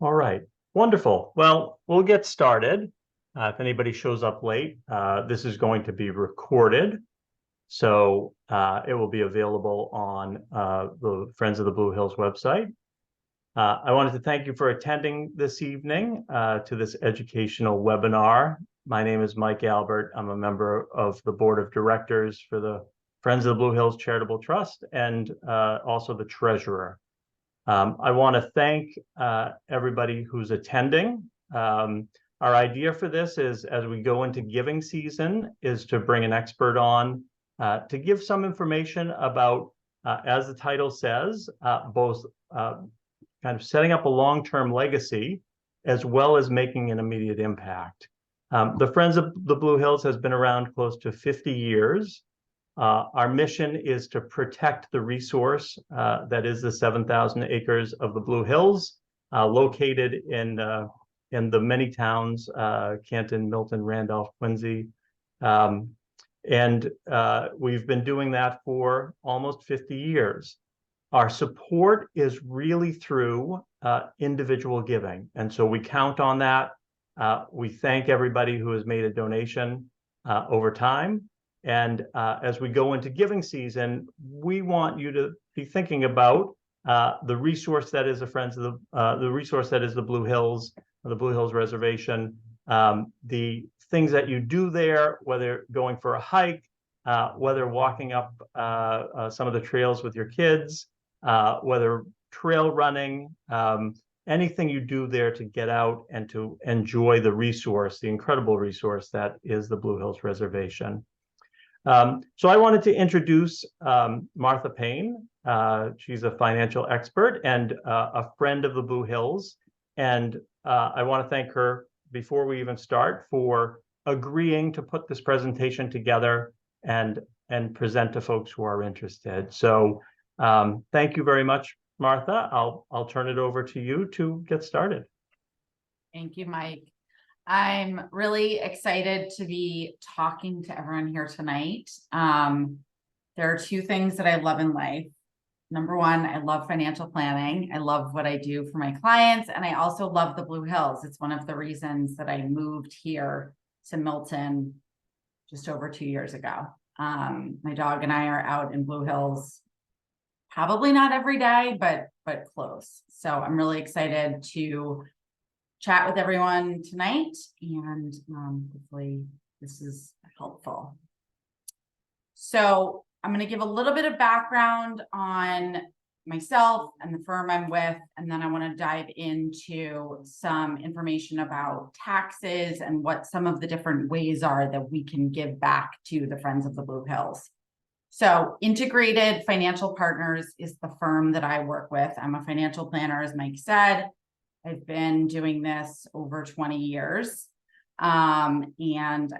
All right, wonderful. Well, we'll get started. If anybody shows up late, this is going to be recorded. So it will be available on the Friends of the Blue Hills website. I wanted to thank you for attending this evening to this educational webinar. My name is Mike Albert. I'm a member of the board of directors for the Friends of the Blue Hills Charitable Trust and also the treasurer. I want to thank everybody who's attending. Our idea for this is, as we go into giving season, is to bring an expert on to give some information about, as the title says, both kind of setting up a long-term legacy as well as making an immediate impact. The Friends of the Blue Hills has been around close to 50 years. Our mission is to protect the resource that is the 7,000 acres of the Blue Hills, located in the many towns, Canton, Milton, Randolph, Quincy. And we've been doing that for almost 50 years. Our support is really through individual giving. And so we count on that. We thank everybody who has made a donation over time. And as we go into giving season, we want you to be thinking about the resource that is the Friends of the resource that is the Blue Hills, the Blue Hills Reservation, the things that you do there, whether going for a hike, whether walking up some of the trails with your kids, whether trail running, anything you do there to get out and to enjoy the resource, the incredible resource that is the Blue Hills Reservation. So I wanted to introduce Martha Payne. She's a financial expert and a friend of the Blue Hills. And I want to thank her before we even start for agreeing to put this presentation together and present to folks who are interested. So thank you very much, Martha. I'll turn it over to you to get started. Thank you, Mike. I'm really excited to be talking to everyone here tonight. There are two things that I love in life. Number one, I love financial planning. I love what I do for my clients, and I also love the Blue Hills. It's one of the reasons that I moved here to Milton just over 2 years ago. My dog and I are out in Blue Hills, probably not every day, but close. So I'm really excited to chat with everyone tonight, and hopefully this is helpful. So I'm going to give a little bit of background on myself and the firm I'm with, and then I want to dive into some information about taxes and what some of the different ways are that we can give back to the Friends of the Blue Hills. So Integrated Financial Partners is the firm that I work with. I'm a financial planner, as Mike said. I've been doing this over 20 years, and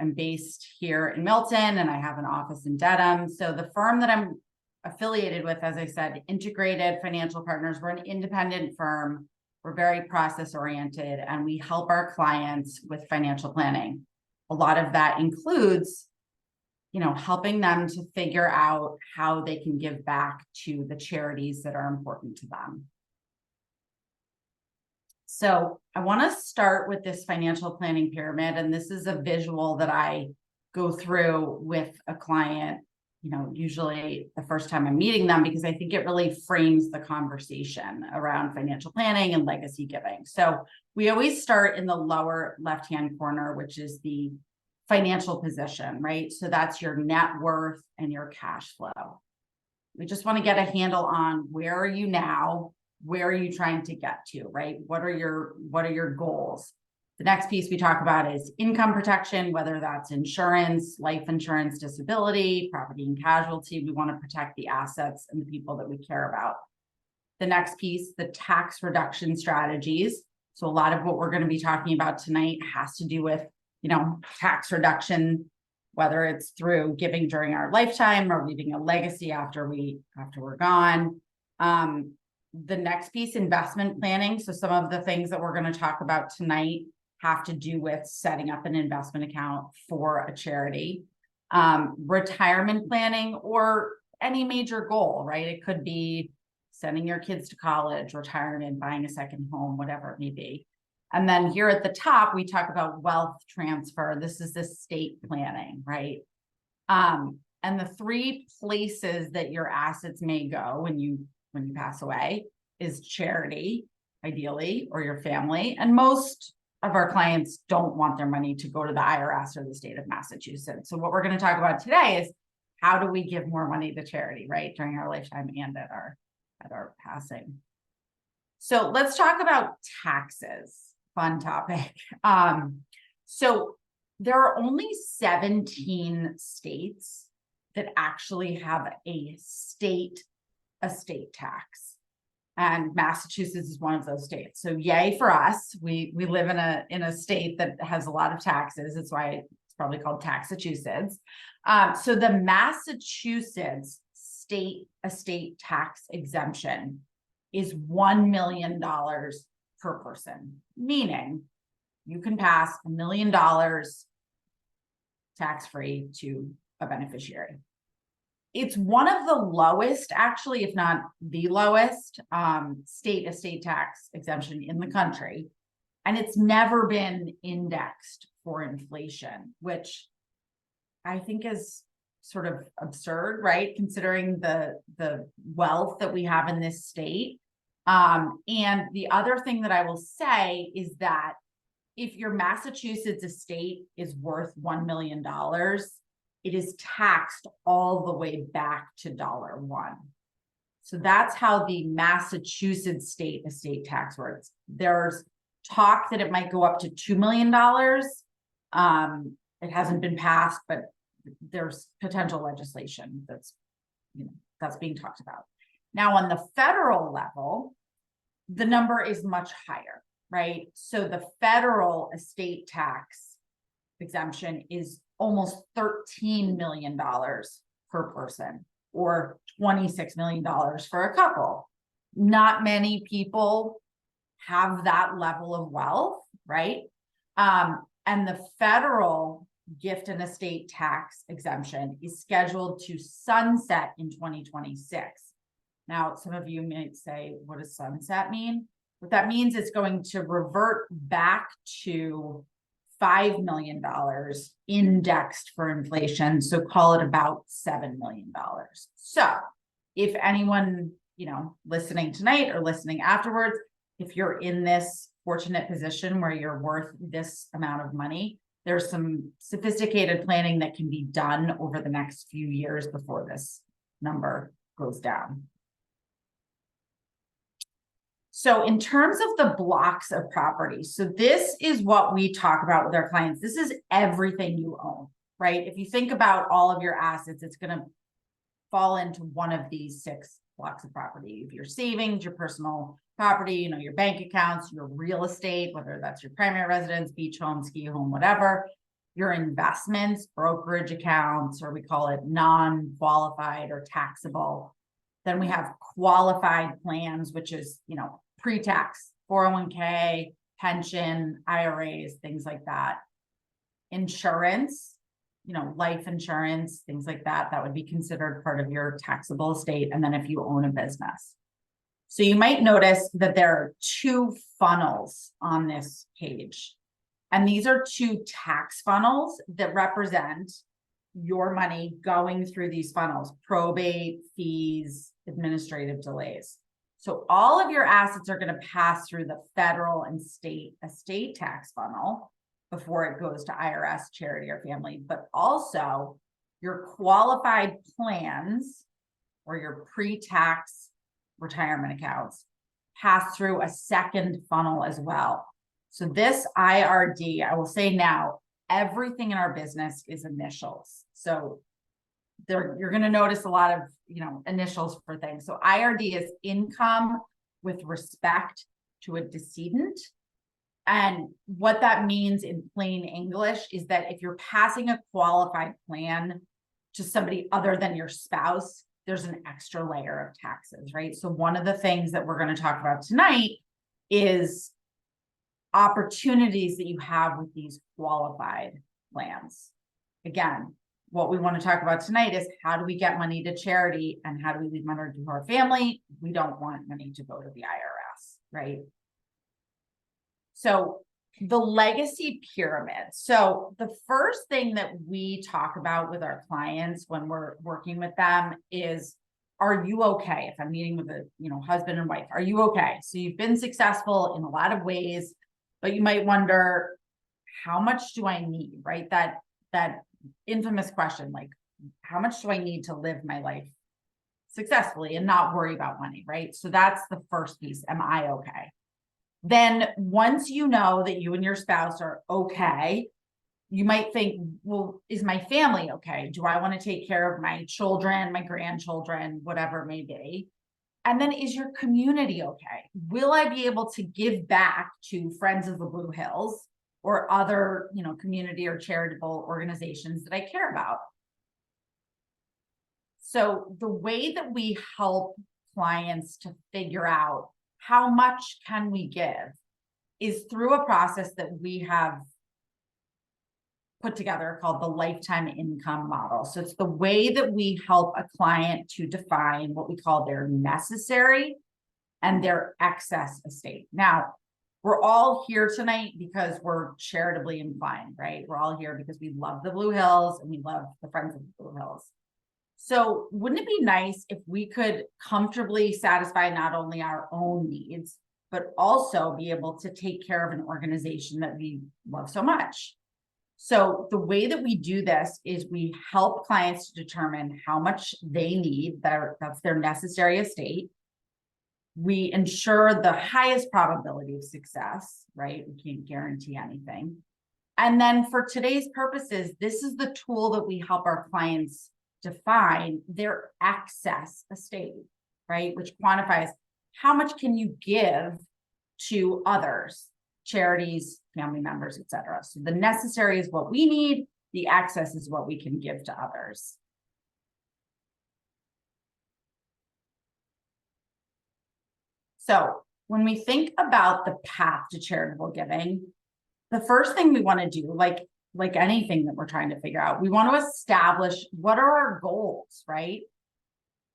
I'm based here in Milton, and I have an office in Dedham. So the firm that I'm affiliated with, as I said, Integrated Financial Partners, we're an independent firm. We're very process oriented, and we help our clients with financial planning. A lot of that includes, helping them to figure out how they can give back to the charities that are important to them. So I want to start with this financial planning pyramid, and this is a visual that I go through with a client, usually the first time I'm meeting them, because I think it really frames the conversation around financial planning and legacy giving. So we always start in the lower left-hand corner, which is the financial position, right? So that's your net worth and your cash flow. We just want to get a handle on where are you now? Where are you trying to get to, right? What are your goals? The next piece we talk about is income protection, whether that's insurance, life insurance, disability, property and casualty. We want to protect the assets and the people that we care about. The next piece, the tax reduction strategies. So a lot of what we're going to be talking about tonight has to do with, tax reduction, whether it's through giving during our lifetime or leaving a legacy after we're gone. The next piece, investment planning. So some of the things that we're going to talk about tonight have to do with setting up an investment account for a charity, retirement planning, or any major goal, right? It could be sending your kids to college, retirement, buying a second home, whatever it may be. And then here at the top, we talk about wealth transfer. This is estate planning, right? And the three places that your assets may go when you pass away is charity, ideally, or your family. And most of our clients don't want their money to go to the IRS or the state of Massachusetts. So what we're going to talk about today is how do we give more money to charity, right, during our lifetime and at our passing. So let's talk about taxes. Fun topic. So there are only 17 states that actually have a state estate tax. And Massachusetts is one of those states. So yay for us. We live in a state that has a lot of taxes. That's why it's probably called Taxachusetts. So the Massachusetts state estate tax exemption is $1 million per person, meaning you can pass $1 million tax-free to a beneficiary. It's one of the lowest, actually, if not the lowest, state estate tax exemption in the country. And it's never been indexed for inflation, which I think is sort of absurd, right? Considering the wealth that we have in this state. And the other thing that I will say is that if your Massachusetts estate is worth $1 million, it is taxed all the way back to $1. So that's how the Massachusetts state estate tax works. There's talk that it might go up to $2 million. It hasn't been passed, but there's potential legislation that's being talked about. Now, on the federal level, the number is much higher, right? So the federal estate tax exemption is almost $13 million per person, or $26 million for a couple. Not many people have that level of wealth, right? And the federal gift and estate tax exemption is scheduled to sunset in 2026. Now, some of you might say, what does sunset mean? What that means is going to revert back to $5 million indexed for inflation. So call it about $7 million. So if anyone, listening tonight or listening afterwards, if you're in this fortunate position where you're worth this amount of money, there's some sophisticated planning that can be done over the next few years before this number goes down. So in terms of the blocks of property, so this is what we talk about with our clients. This is everything you own, right? If you think about all of your assets, it's going to fall into one of these 6 blocks of property. If your savings, your personal property, your bank accounts, your real estate, whether that's your primary residence, beach home, ski home, whatever, your investments, brokerage accounts, or we call it non-qualified or taxable. Then we have qualified plans, which is, pre-tax, 401k, pension, IRAs, things like that. Insurance, life insurance, things like that, that would be considered part of your taxable estate. And then if you own a business. So you might notice that there are 2 funnels on this page. And these are 2 tax funnels that represent your money going through these funnels: probate, fees, administrative delays. So all of your assets are going to pass through the federal and state estate tax funnel before it goes to IRS, charity, or family, but also your qualified plans or your pre-tax retirement accounts pass through a second funnel as well. So this IRD, I will say now, everything in our business is initials. So you're going to notice a lot of, initials for things. So IRD is income with respect to a decedent. And what that means in plain English is that if you're passing a qualified plan to somebody other than your spouse, there's an extra layer of taxes, right? So one of the things that we're going to talk about tonight is opportunities that you have with these qualified plans. Again, what we want to talk about tonight is how do we get money to charity and how do we leave money to our family? We don't want money to go to the IRS, right? So the legacy pyramid. So the first thing that we talk about with our clients when we're working with them is, are you okay? If I'm meeting with a, husband and wife, are you okay? So you've been successful in a lot of ways, but you might wonder, how much do I need, right? That infamous question, like, how much do I need to live my life successfully and not worry about money, right? So that's the first piece. Am I okay? Then once you know that you and your spouse are okay, you might think, well, is my family okay? Do I want to take care of my children, my grandchildren, whatever it may be? And then is your community okay? Will I be able to give back to Friends of the Blue Hills or other, community or charitable organizations that I care about? So the way that we help clients to figure out how much can we give is through a process that we have put together called the lifetime income model. So it's the way that we help a client to define what we call their necessary and their excess estate. Now, we're all here tonight because we're charitably inclined, right? We're all here because we love the Blue Hills and we love the Friends of the Blue Hills. So wouldn't it be nice if we could comfortably satisfy not only our own needs, but also be able to take care of an organization that we love so much? So the way that we do this is we help clients to determine how much they need, that's their necessary estate. We ensure the highest probability of success, right? We can't guarantee anything. And then for today's purposes, this is the tool that we help our clients define their excess estate, right? Which quantifies how much can you give to others, charities, family members, etc. So the necessary is what we need, the excess is what we can give to others. So when we think about the path to charitable giving, the first thing we want to do, like anything that we're trying to figure out, we want to establish what are our goals, right?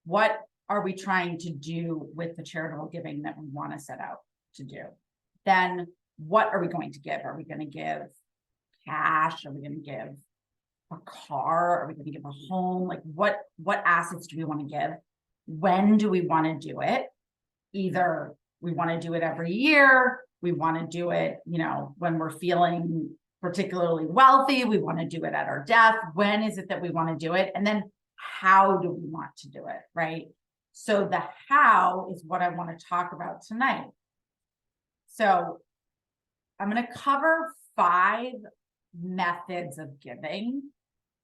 What are we trying to do with the charitable giving that we want to set out to do? Then what are we going to give? Are we going to give cash? Are we going to give a car? Are we going to give a home? Like what assets do we want to give? When do we want to do it? Either we want to do it every year, we want to do it, when we're feeling particularly wealthy, we want to do it at our death. When is it that we want to do it? And then how do we want to do it, right? So the how is what I want to talk about tonight. So I'm going to cover 5 methods of giving.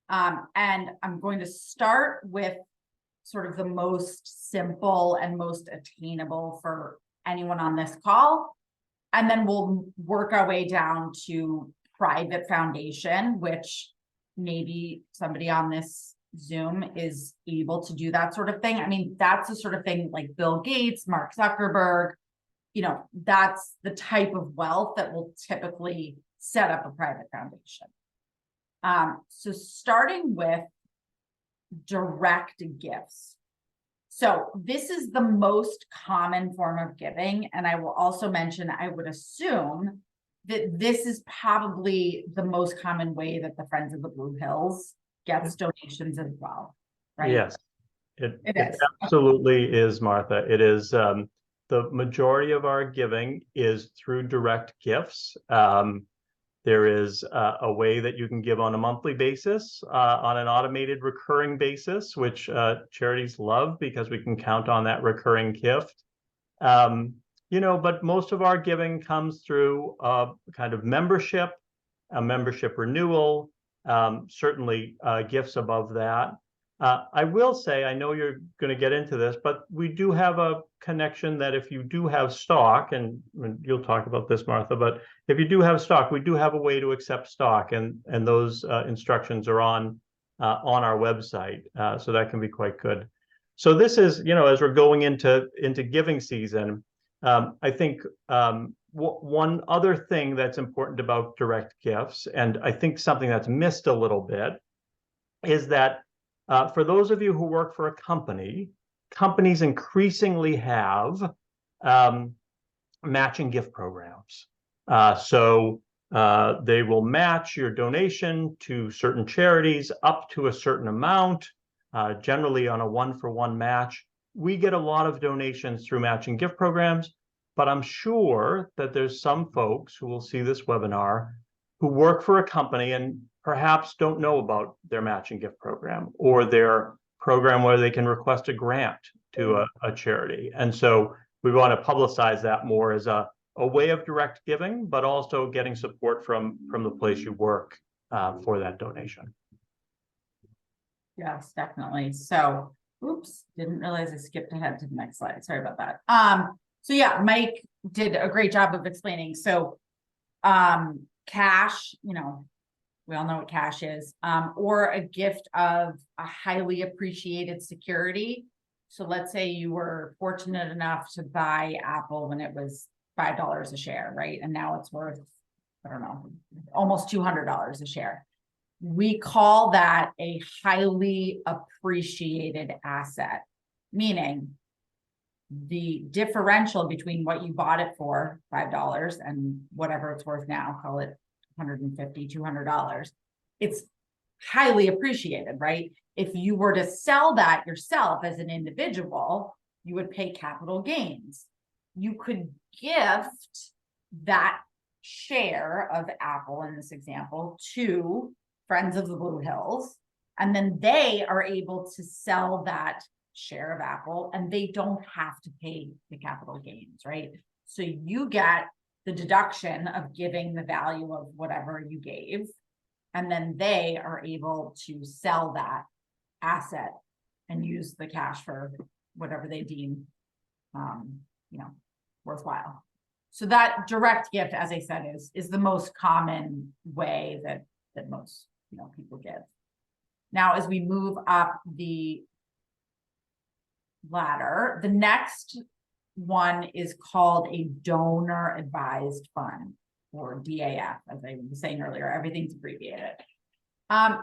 And I'm going to start with sort of the most simple and most attainable for anyone on this call. And then we'll work our way down to private foundation, which maybe somebody on this Zoom is able to do that sort of thing. I mean, that's the sort of thing like Bill Gates, Mark Zuckerberg, that's the type of wealth that will typically set up a private foundation. So starting with direct gifts. So this is the most common form of giving. And I will also mention, I would assume that this is probably the most common way that the Friends of the Blue Hills gets donations as well, right? Yes, it is. absolutely is, Martha. It is, the majority of our giving is through direct gifts. There is a way that you can give on a monthly basis, on an automated recurring basis, which charities love because we can count on that recurring gift. But most of our giving comes through kind of membership, a membership renewal, certainly gifts above that. I will say, I know you're going to get into this, but we do have a connection that if you do have stock, and you'll talk about this, Martha, but if you do have stock, we do have a way to accept stock, and those instructions are on our website, so that can be quite good. So this is, as we're going into giving season, I think one other thing that's important about direct gifts, and I think something that's missed a little bit, is that for those of you who work for a company, companies increasingly have matching gift programs. So they will match your donation to certain charities up to a certain amount, generally on a one-for-one match. We get a lot of donations through matching gift programs, but I'm sure that there's some folks who will see this webinar who work for a company and perhaps don't know about their matching gift program or their program where they can request a grant to a charity. And so we want to publicize that more as a way of direct giving, but also getting support from the place you work for that donation. Yes, definitely. So, oops, didn't realize I skipped ahead to the next slide. Sorry about that. So yeah, Mike did a great job of explaining. So, cash, you know, we all know what cash is, or a gift of a highly appreciated security. So let's say you were fortunate enough to buy Apple when it was $5 a share, right? And now it's worth, I don't know, almost $200 a share. We call that a highly appreciated asset, meaning the differential between what you bought it for, $5, and whatever it's worth now, call it $150, $200. It's highly appreciated, right? If you were to sell that yourself as an individual, you would pay capital gains. You could gift that share of Apple in this example to Friends of the Blue Hills, and then they are able to sell that share of Apple and they don't have to pay the capital gains, right? So you get the deduction of giving the value of whatever you gave, and then they are able to sell that asset and use the cash for whatever they deem, you know, worthwhile. So that direct gift, as I said, is the most common way that most, you know, people give. Now, as we move up the ladder, the next one is called a donor advised fund, or DAF, as I was saying earlier. Everything's abbreviated.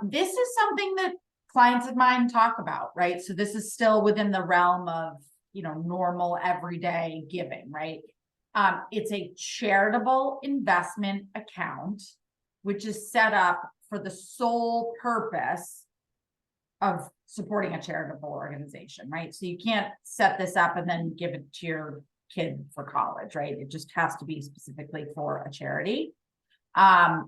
This is something that clients of mine talk about, right? So this is still within the realm of, you know, normal everyday giving, right? It's a charitable investment account, which is set up for the sole purpose of supporting a charitable organization, right? So you can't set this up and then give it to your kid for college, right? It just has to be specifically for a charity.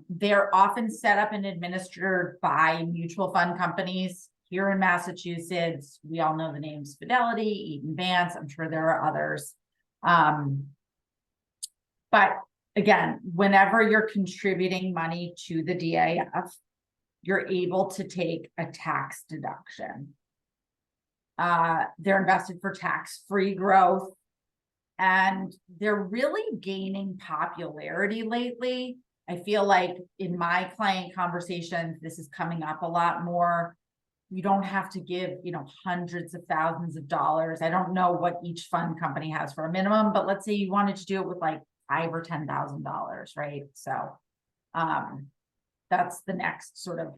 They're often set up and administered by mutual fund companies here in Massachusetts. We all know the names Fidelity, Eaton Vance. I'm sure there are others. But again, whenever you're contributing money to the DAF, you're able to take a tax deduction. They're invested for tax-free growth, and they're really gaining popularity lately. I feel like in my client conversations, this is coming up a lot more. You don't have to give, you know, hundreds of thousands of dollars. I don't know what each fund company has for a minimum, but let's say you wanted to do it with like $5,000 or $10,000, right? So that's the next sort of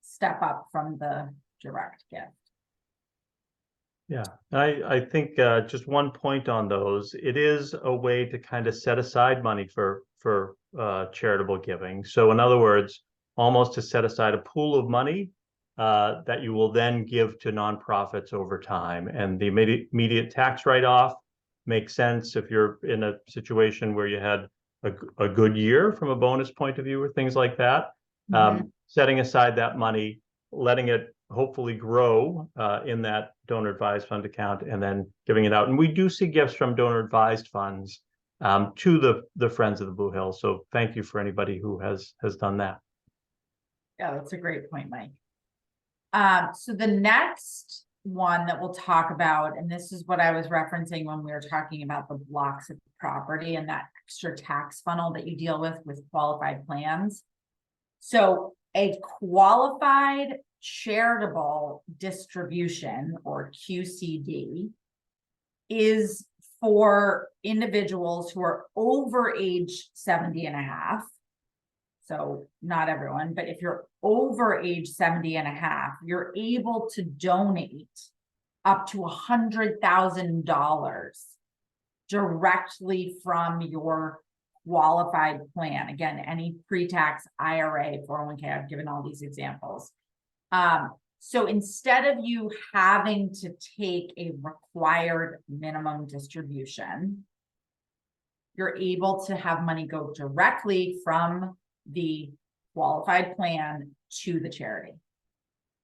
step up from the direct gift. Yeah, I think just one point on those, it is a way to kind of set aside money for charitable giving. So in other words, almost to set aside a pool of money that you will then give to nonprofits over time. And the immediate tax write-off makes sense if you're in a situation where you had a good year from a bonus point of view or things like that. Setting aside that money, letting it hopefully grow in that donor advised fund account, and then giving it out. And we do see gifts from donor advised funds to the Friends of the Blue Hills. So thank you for anybody who has done that. Yeah, that's a great point, Mike. So the next one that we'll talk about, and this is what I was referencing when we were talking about the blocks of property and that extra tax funnel that you deal with qualified plans. So a qualified charitable distribution, or QCD, is for individuals who are over age 70 and a half so not everyone, but if you're over age 70 and a half, you're able to donate up to $100,000 directly from your qualified plan. Again, any pre-tax IRA, 401k, I've given all these examples. So instead of you having to take a required minimum distribution, you're able to have money go directly from the qualified plan to the charity.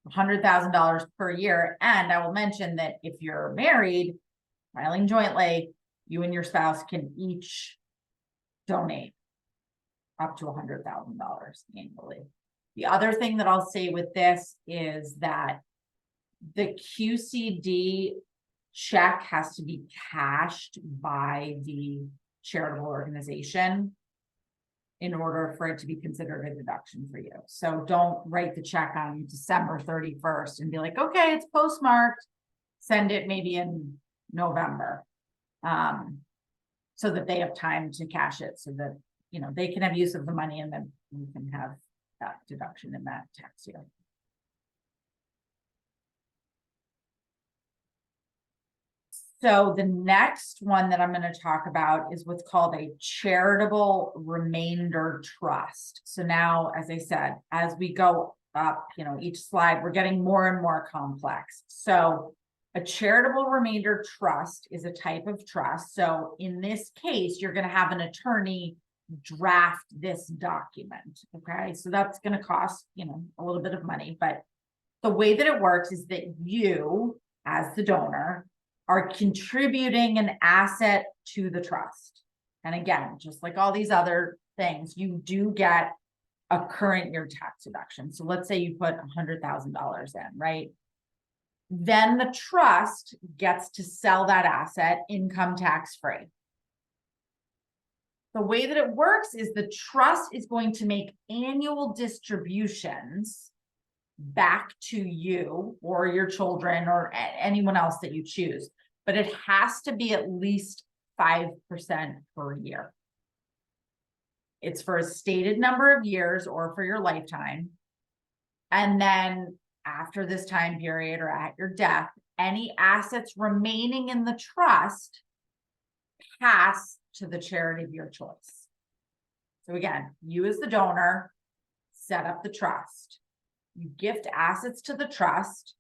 $100,000 per year. And I will mention that if you're married, filing jointly, you and your spouse can each donate up to $100,000 annually. The other thing that I'll say with this is that the QCD check has to be cashed by the charitable organization in order for it to be considered a deduction for you. So don't write the check on December 31st and be like, okay, it's postmarked. Send it maybe in November, so that they have time to cash it, so that, you know, they can have use of the money and then you can have that deduction in that tax year. So the next one that I'm going to talk about is what's called a charitable remainder trust. So now, as I said, as we go up, you know, each slide, we're getting more and more complex. So a charitable remainder trust is a type of trust. So in this case, you're going to have an attorney draft this document. Okay. So that's going to cost, you know, a little bit of money, but the way that it works is that you, as the donor, are contributing an asset to the trust. And again, just like all these other things, you do get a current year tax deduction. So let's say you put $100,000 in, right? Then the trust gets to sell that asset income tax free. The way that it works is the trust is going to make annual distributions back to you or your children or anyone else that you choose, but it has to be at least 5% per year. It's for a stated number of years or for your lifetime. And then after this time period or at your death, any assets remaining in the trust pass to the charity of your choice. So again, you as the donor set up the trust. You gift assets to the trust.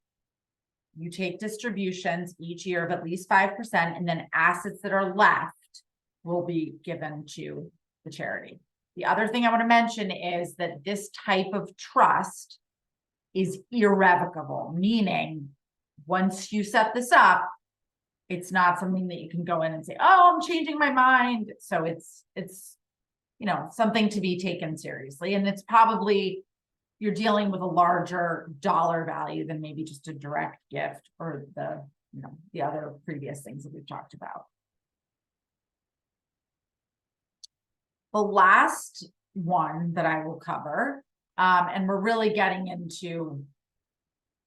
You take distributions each year of at least 5%, and then assets that are left will be given to the charity. The other thing I want to mention is that this type of trust is irrevocable, meaning once you set this up, it's not something that you can go in and say, oh, I'm changing my mind. So it's you know, something to be taken seriously. And it's probably, you're dealing with a larger dollar value than maybe just a direct gift or the, you know, the other previous things that we've talked about. The last one that I will cover, and we're really getting into,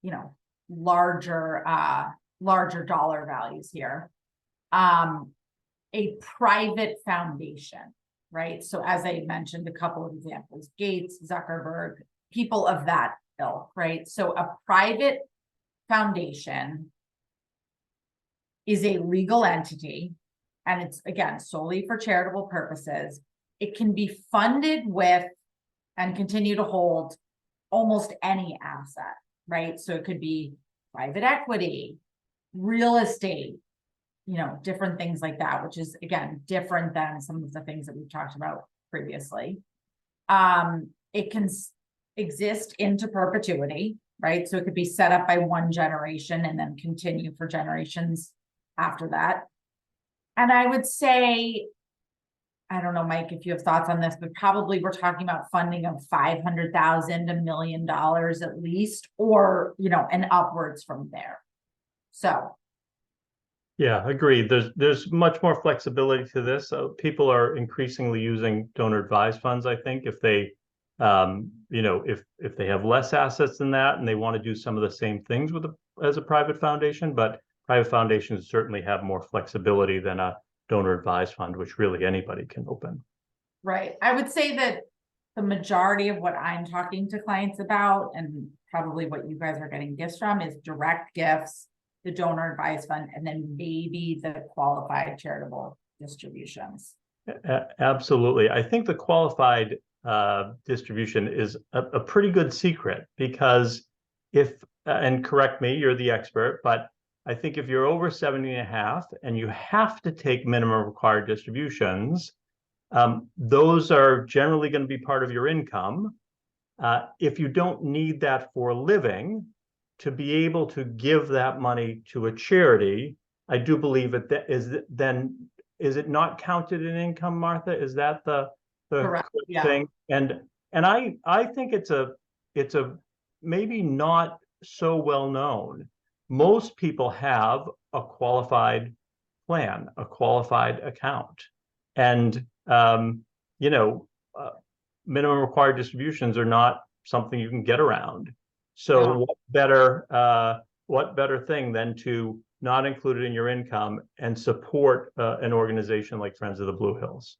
you know, larger dollar values here. A private foundation, right? So as I mentioned, a couple of examples, Gates, Zuckerberg, people of that ilk, right? So a private foundation is a legal entity, and it's, again, solely for charitable purposes. It can be funded with and continue to hold almost any asset, right? So it could be private equity, real estate, you know, different things like that, which is, again, different than some of the things that we've talked about previously. It can exist into perpetuity, right? So it could be set up by one generation and then continue for generations after that. And I would say, I don't know, Mike, if you have thoughts on this, but probably we're talking about funding of $500,000, $1 million at least, or, you know, and upwards from there. So. Yeah, agreed. There's much more flexibility to this. So people are increasingly using donor advised funds, I think, if they, you know, if they have less assets than that and they want to do some of the same things with as a private foundation, but private foundations certainly have more flexibility than a donor advised fund, which really anybody can open. Right. I would say that the majority of what I'm talking to clients about, and probably what you guys are getting gifts from, is direct gifts, the donor advised fund, and then maybe the qualified charitable distributions. Absolutely. I think the qualified distribution is a pretty good secret, because if, and correct me, you're the expert, but I think if you're over 70 and a half and you have to take minimum required distributions, those are generally going to be part of your income. If you don't need that for a living, to be able to give that money to a charity, I do believe that is then, is it not counted in income, Martha? Is that the Correct. Yeah. thing? And I think it's a maybe not so well known. Most people have a qualified plan, a qualified account, and you know, minimum required distributions are not something you can get around. So No. what better thing than to not include it in your income and support an organization like Friends of the Blue Hills?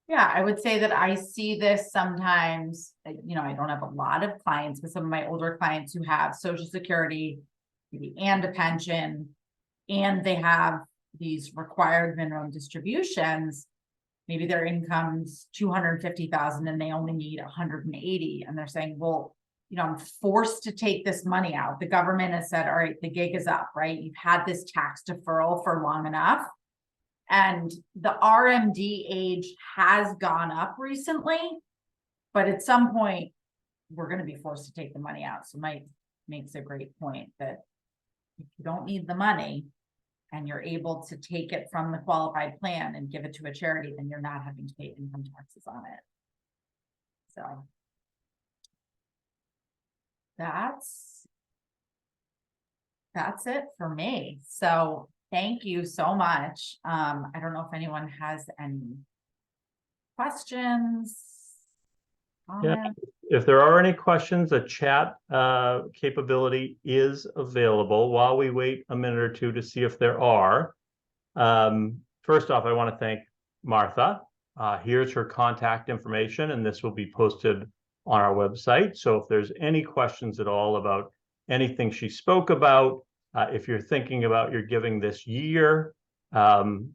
Yeah, I would say that I see this sometimes, you know, I don't have a lot of clients, but some of my older clients who have Social Security maybe and a pension, and they have these required minimum distributions. Maybe their income's 250,000 and they only need 180. And they're saying, well, you know, I'm forced to take this money out. The government has said, all right, the gig is up, right? You've had this tax deferral for long enough. And the RMD age has gone up recently, but at some point we're going to be forced to take the money out. So Mike makes a great point that if you don't need the money and you're able to take it from the qualified plan and give it to a charity, then you're not having to pay income taxes on it. So that's it for me. So thank you so much. I don't know if anyone has any questions. Yeah, if there are any questions, a chat capability is available while we wait a minute or two to see if there are. First off, I want to thank Martha. Here's her contact information, and this will be posted on our website. So if there's any questions at all about anything she spoke about, if you're thinking about your giving this year, and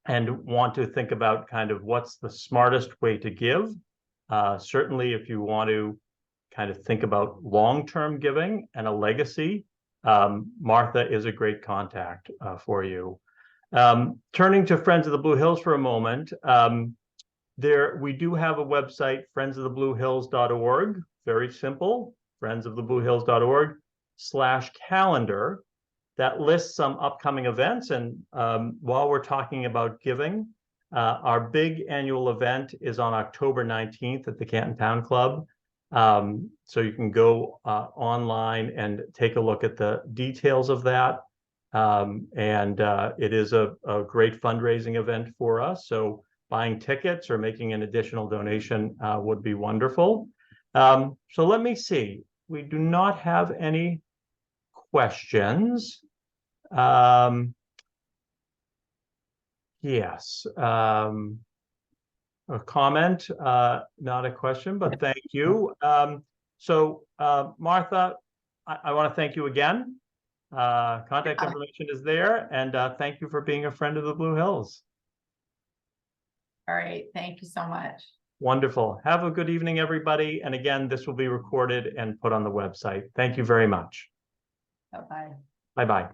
want to think about kind of what's the smartest way to give, certainly if you want to kind of think about long-term giving and a legacy, Martha is a great contact for you. Turning to Friends of the Blue Hills for a moment, we do have a website, friendsofthebluehills.org. Very simple, friendsofthebluehills.org/calendar. That lists some upcoming events. And while we're talking about giving, our big annual event is on October 19th at the Canton Town Club. So you can go online and take a look at the details of that. It is a great fundraising event for us. So buying tickets or making an additional donation would be wonderful. So let me see. We do not have any questions. Yes. A comment, not a question, but thank you. Martha, I want to thank you again. Contact information is there, and thank you for being a friend of the Blue Hills. All right. Thank you so much. Wonderful. Have a good evening, everybody. And again, this will be recorded and put on the website. Thank you very much. Bye-bye. Bye-bye.